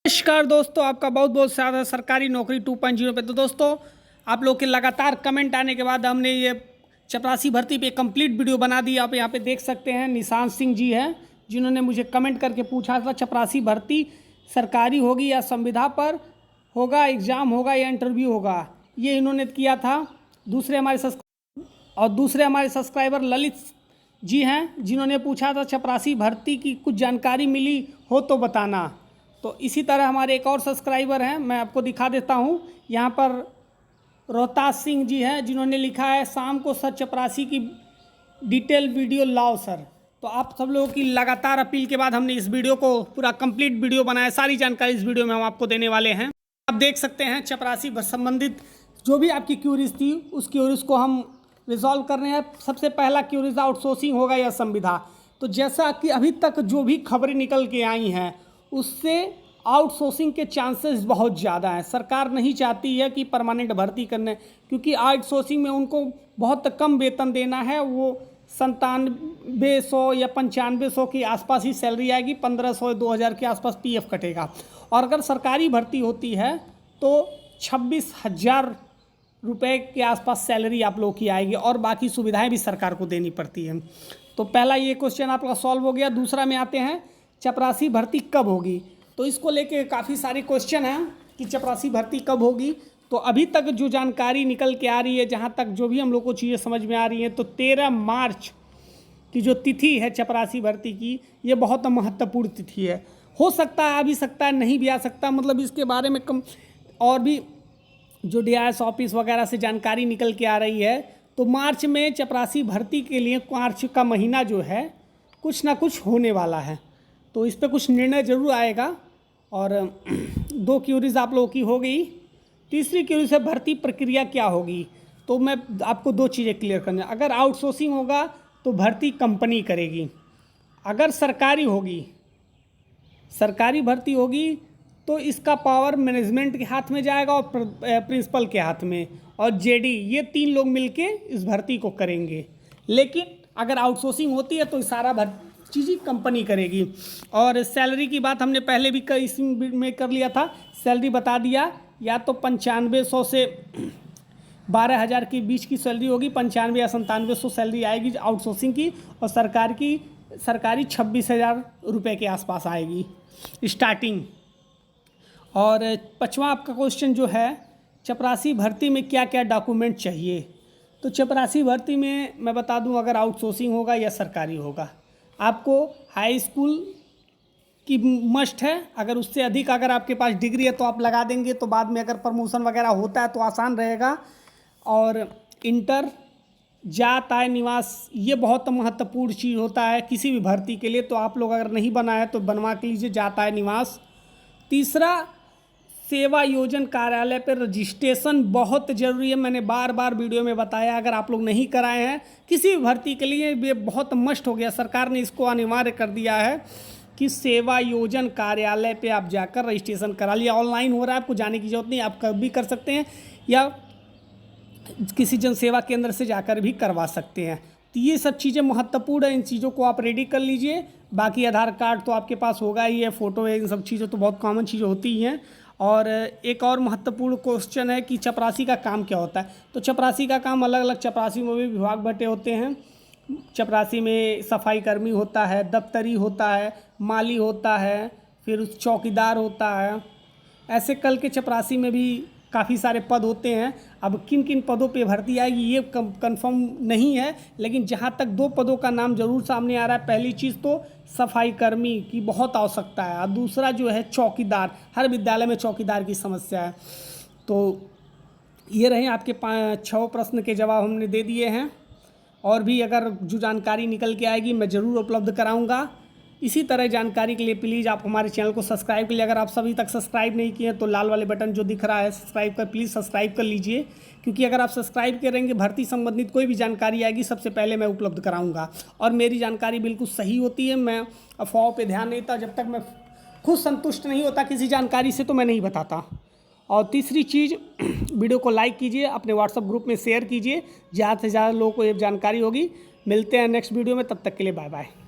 नमस्कार दोस्तों, आपका बहुत बहुत स्वागत है सरकारी नौकरी 2.0 पे। तो दोस्तों, आप लोग के लगातार कमेंट आने के बाद हमने ये चपरासी भर्ती पे कंप्लीट वीडियो बना दी। आप यहाँ पे देख सकते हैं, निशांत सिंह जी हैं जिन्होंने मुझे कमेंट करके पूछा था चपरासी भर्ती सरकारी होगी या संविदा पर होगा, एग्ज़ाम होगा या इंटरव्यू होगा, ये इन्होंने किया था। दूसरे हमारे सब्सक्राइबर ललित जी हैं जिन्होंने पूछा था चपरासी भर्ती की कुछ जानकारी मिली हो तो बताना। तो इसी तरह हमारे एक और सब्सक्राइबर हैं, मैं आपको दिखा देता हूं। यहाँ पर रोहतास सिंह जी हैं जिन्होंने लिखा है शाम को सर चपरासी की डिटेल वीडियो लाओ सर। तो आप सब लोगों की लगातार अपील के बाद हमने इस वीडियो को पूरा कंप्लीट वीडियो बनाया। सारी जानकारी इस वीडियो में हम आपको देने वाले हैं। आप देख सकते हैं चपरासी संबंधित जो भी आपकी क्यूरीज थी उस क्यूरीज को हम रिजॉल्व कर रहे हैं। सबसे पहला क्यूरीज आउटसोर्सिंग होगा या संविदा। तो जैसा कि अभी तक जो भी खबरें निकल के आई हैं उससे आउटसोर्सिंग के चांसेस बहुत ज़्यादा हैं। सरकार नहीं चाहती है कि परमानेंट भर्ती करने, क्योंकि आउटसोर्सिंग में उनको बहुत कम वेतन देना है। वो 9700 या 9500 के आसपास ही सैलरी आएगी, 1500 2000 के आसपास पीएफ कटेगा। और अगर सरकारी भर्ती होती है तो 26,000 रुपये के आसपास सैलरी आप लोगों की आएगी और बाकी सुविधाएं भी सरकार को देनी पड़ती हैं। तो पहला ये क्वेश्चन आपका सॉल्व हो गया। दूसरा में आते हैं, चपरासी भर्ती कब होगी। तो इसको लेके काफ़ी सारे क्वेश्चन हैं कि चपरासी भर्ती कब होगी। तो अभी तक जो जानकारी निकल के आ रही है, जहाँ तक जो भी हम लोग को चीज़ें समझ में आ रही हैं, तो 13 मार्च की जो तिथि है चपरासी भर्ती की, ये बहुत महत्वपूर्ण तिथि है। हो सकता है आ भी सकता है, नहीं भी आ सकता, मतलब इसके बारे में कम और भी जो डीआईएस ऑफिस वगैरह से जानकारी निकल के आ रही है। तो मार्च में चपरासी भर्ती के लिए मार्च का महीना जो है कुछ ना कुछ होने वाला है। तो इस पर कुछ निर्णय जरूर आएगा। और 2 क्यूरीज आप लोगों की हो गई। तीसरी क्यूरीज है भर्ती प्रक्रिया क्या होगी। तो मैं आपको 2 चीज़ें क्लियर करना। अगर आउटसोर्सिंग होगा तो भर्ती कंपनी करेगी। अगर सरकारी भर्ती होगी तो इसका पावर मैनेजमेंट के हाथ में जाएगा और प्रिंसिपल के हाथ में, और जेडी, ये 3 लोग मिलके इस भर्ती को करेंगे। लेकिन अगर आउटसोर्सिंग होती है तो सारा चीज़ ही कंपनी करेगी। और सैलरी की बात हमने पहले भी इसमें कर लिया था, सैलरी बता दिया। या तो 9500 से 12,000 के बीच की सैलरी होगी, 95 या 9700 सैलरी आएगी आउटसोर्सिंग की, और सरकारी 26,000 रुपये के आसपास आएगी स्टार्टिंग। और 5वां आपका क्वेश्चन जो है, चपरासी भर्ती में क्या क्या डॉक्यूमेंट चाहिए। तो चपरासी भर्ती में मैं बता दूं, अगर आउटसोर्सिंग होगा या सरकारी होगा, आपको हाई स्कूल की मस्ट है। अगर उससे अधिक अगर आपके पास डिग्री है तो आप लगा देंगे, तो बाद में अगर प्रमोशन वगैरह होता है तो आसान रहेगा। और इंटर, जात, आय, निवास, ये बहुत महत्वपूर्ण चीज़ होता है किसी भी भर्ती के लिए। तो आप लोग अगर नहीं बनाए तो बनवा के लीजिए जात, आय, निवास। तीसरा, सेवा योजन कार्यालय पर रजिस्ट्रेशन बहुत ज़रूरी है। मैंने बार बार वीडियो में बताया, अगर आप लोग नहीं कराए हैं किसी भी भर्ती के लिए, ये बहुत मस्ट हो गया। सरकार ने इसको अनिवार्य कर दिया है कि सेवा योजन कार्यालय पे आप जाकर रजिस्ट्रेशन करा लिया। ऑनलाइन हो रहा है, आपको जाने की जरूरत नहीं, आप कभी भी कर सकते हैं या किसी जन सेवा केंद्र से जाकर भी करवा सकते हैं। तो ये सब चीज़ें महत्वपूर्ण है, इन चीज़ों को आप रेडी कर लीजिए। बाकी आधार कार्ड तो आपके पास होगा ही है, फ़ोटो है, इन सब चीज़ें तो बहुत कॉमन चीज़ें होती ही हैं। और एक और महत्वपूर्ण क्वेश्चन है कि चपरासी का काम क्या होता है। तो चपरासी का काम अलग अलग चपरासी में भी विभाग बटे होते हैं। चपरासी में सफाई कर्मी होता है, दफ्तरी होता है, माली होता है, फिर चौकीदार होता है। ऐसे कल के चपरासी में भी काफ़ी सारे पद होते हैं। अब किन किन पदों पे भर्ती आएगी ये कंफर्म नहीं है, लेकिन जहाँ तक 2 पदों का नाम जरूर सामने आ रहा है। पहली चीज़ तो सफाई कर्मी की बहुत आवश्यकता है, और दूसरा जो है चौकीदार। हर विद्यालय में चौकीदार की समस्या है। तो ये रहे आपके 6 प्रश्न के जवाब हमने दे दिए हैं। और भी अगर जो जानकारी निकल के आएगी मैं ज़रूर उपलब्ध कराऊंगा। इसी तरह जानकारी के लिए प्लीज़ आप हमारे चैनल को सब्सक्राइब कर लीजिए। अगर आप सभी तक सब्सक्राइब नहीं किए हैं तो लाल वाले बटन जो दिख रहा है प्लीज़ सब्सक्राइब कर लीजिए, क्योंकि अगर आप सब्सक्राइब करेंगे भर्ती संबंधित कोई भी जानकारी आएगी सबसे पहले मैं उपलब्ध कराऊंगा। और मेरी जानकारी बिल्कुल सही होती है, मैं अफवाहों पर ध्यान नहीं देता। जब तक मैं खुद संतुष्ट नहीं होता किसी जानकारी से तो मैं नहीं बताता। और तीसरी चीज़, वीडियो को लाइक कीजिए, अपने व्हाट्सएप ग्रुप में शेयर कीजिए, ज़्यादा से ज़्यादा लोगों को ये जानकारी होगी। मिलते हैं नेक्स्ट वीडियो में, तब तक के लिए बाय बाय।